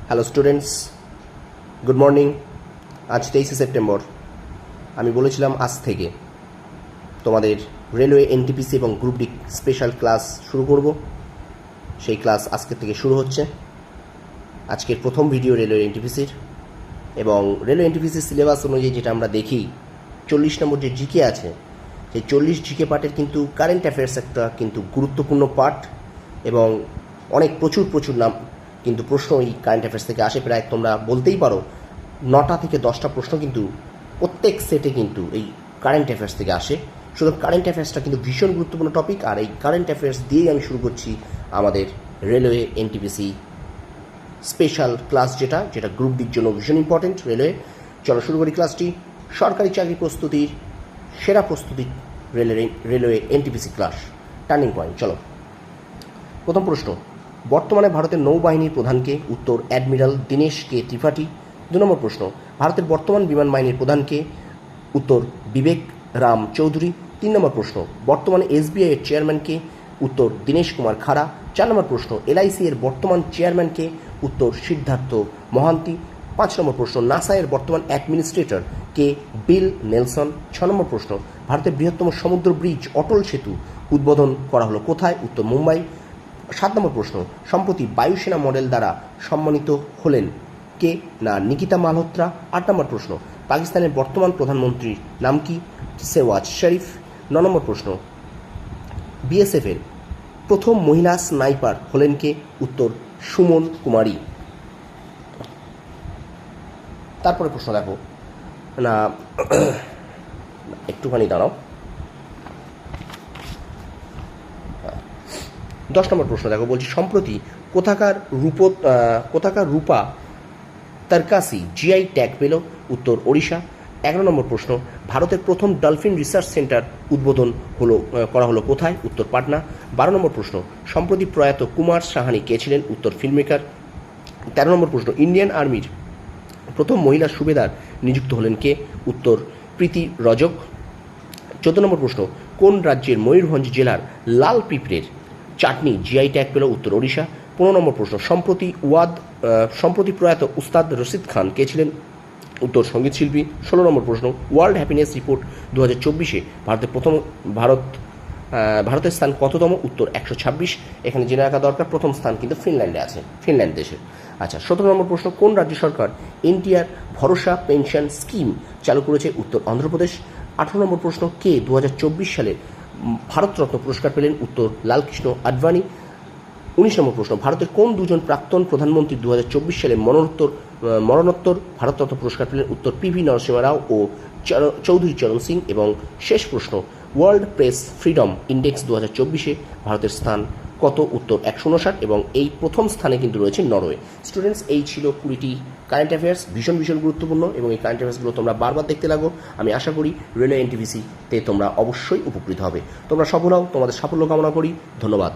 Hello students, good morning. আজ 23শে September. আমি বলেছিলাম আজ থেকে তোমাদের রেলওয়ে এনটিপিসি এবং গ্রুপ ডি স্পেশাল ক্লাস শুরু করব। সেই ক্লাস আজকের থেকে শুরু হচ্ছে। আজকের প্রথম ভিডিও রেলওয়ে এনটিপিসির, এবং রেলওয়ে এনটিপিসির সিলেবাস অনুযায়ী যেটা আমরা দেখি, 40 নম্বর যে জিকে আছে, সেই 40 জিকে পার্টের কিন্তু কারেন্ট অ্যাফেয়ার্স একটা কিন্তু গুরুত্বপূর্ণ পার্ট, এবং অনেক প্রচুর নাম কিন্তু প্রশ্ন এই কারেন্ট অ্যাফেয়ার্স থেকে আসে। প্রায় তোমরা বলতেই পারো 9টা থেকে 10টা প্রশ্ন কিন্তু প্রত্যেক সেটে কিন্তু এই কারেন্ট অ্যাফেয়ার্স থেকে আসে। সুতরাং কারেন্ট অ্যাফেয়ার্সটা কিন্তু ভীষণ গুরুত্বপূর্ণ টপিক, আর এই কারেন্ট অ্যাফেয়ার্স দিয়েই আমি শুরু করছি আমাদের রেলওয়ে এনটিপিসি স্পেশাল ক্লাস, যেটা গ্রুপ ডির জন্য ভীষণ ইম্পর্টেন্ট। রেলওয়ে, চলো শুরু করি ক্লাসটি। সরকারি চাকরি প্রস্তুতির সেরা প্রস্তুতি railway NTPC class, turning point. চলো, প্রথম প্রশ্ন, বর্তমানে ভারতের নৌবাহিনীর প্রধানকে? উত্তর অ্যাডমিরাল দীনেশ কে ত্রিপাঠী। 2 নম্বর প্রশ্ন, ভারতের বর্তমান বিমান বাহিনীর প্রধানকে? উত্তর বিবেক রাম চৌধুরী। 3 নম্বর প্রশ্ন, বর্তমানে এসবিআই এর চেয়ারম্যানকে? উত্তর দীনেশ কুমার খাড়া। 4 নম্বর প্রশ্ন, এলআইসি এর বর্তমান চেয়ারম্যানকে? উত্তর সিদ্ধার্থ মহান্তি। 5 নম্বর প্রশ্ন, নাসা এর বর্তমান অ্যাডমিনিস্ট্রেটর কে? বিল নেলসন। 6 নম্বর প্রশ্ন, ভারতের বৃহত্তম সমুদ্র ব্রিজ অটল সেতু উদ্বোধন করা হলো কোথায়? উত্তর মুম্বাই। 7 নম্বর প্রশ্ন, সম্প্রতি বায়ুসেনা মডেল দ্বারা সম্মানিত হলেন কে? না নিকিতা মালহোত্রা। 8 নম্বর প্রশ্ন, পাকিস্তানের বর্তমান প্রধানমন্ত্রীর নাম কি? শেহবাজ শরীফ। 9 নম্বর প্রশ্ন, বিএসএফ এর প্রথম মহিলা স্নাইপার হলেন কে? উত্তর সুমন কুমারী। তারপরে প্রশ্ন দেখো না, একটুখানি দাঁড়াও। 10 নম্বর প্রশ্ন দেখো, বলছি সম্প্রতি কোথাকার রূপা তারকাসি জিআই ট্যাগ পেল? উত্তর ওড়িশা। 11 নম্বর প্রশ্ন, ভারতের প্রথম ডলফিন রিসার্চ সেন্টার উদ্বোধন করা হলো কোথায়? উত্তর পাটনা। 12 নম্বর প্রশ্ন, সম্প্রতি প্রয়াত কুমার সাহানি কে ছিলেন? উত্তর ফিল্ম মেকার। 13 নম্বর প্রশ্ন, ইন্ডিয়ান আর্মির প্রথম মহিলা সুবেদার নিযুক্ত হলেন কে? উত্তর প্রীতি রজক। 14 নম্বর প্রশ্ন, কোন রাজ্যের ময়ূরভঞ্জ জেলার লাল পিঁপড়ের চাটনি জিআই ট্যাগ পেল? উত্তর ওড়িশা। 15 নম্বর প্রশ্ন, সম্প্রতি প্রয়াত উস্তাদ রশিদ খান কে ছিলেন? উত্তর সঙ্গীত শিল্পী। 16 নম্বর প্রশ্ন, ওয়ার্ল্ড হ্যাপিনেস রিপোর্ট 2024-এ ভারতের স্থান কততম? উত্তর 126। এখানে জেনে রাখা দরকার, প্রথম স্থান কিন্তু ফিনল্যান্ডে আছে, ফিনল্যান্ড দেশে। আচ্ছা, 17 নম্বর প্রশ্ন, কোন রাজ্য সরকার এনটিআর ভরসা পেনশন স্কিম চালু করেছে? উত্তর অন্ধ্রপ্রদেশ। 18 নম্বর প্রশ্ন, কে 2024 সালে ভারতরত্ন পুরস্কার পেলেন? উত্তর লালকৃষ্ণ আডবাণী। 19 নম্বর প্রশ্ন, ভারতের কোন দুজন প্রাক্তন প্রধানমন্ত্রী 2024 সালে মরণোত্তর ভারতরত্ন পুরস্কার পেলেন? উত্তর পিভি নরসিংহ রাও ও চৌধুরী চরণ সিং। এবং শেষ প্রশ্ন, ওয়ার্ল্ড প্রেস ফ্রিডম ইন্ডেক্স 2024-এ ভারতের স্থান কত? উত্তর 159, এবং এই প্রথম স্থানে কিন্তু রয়েছে নরওয়ে। স্টুডেন্টস, এই ছিল 20টি কারেন্ট অ্যাফেয়ার্স, ভীষণ গুরুত্বপূর্ণ, এবং এই কারেন্ট অ্যাফেয়ার্সগুলো তোমরা বারবার দেখতে লাগো। আমি আশা করি রেলওয়ে এনটিপিসিতে তোমরা অবশ্যই উপকৃত হবে। তোমরা সফল হও, তোমাদের সাফল্য কামনা করি। ধন্যবাদ।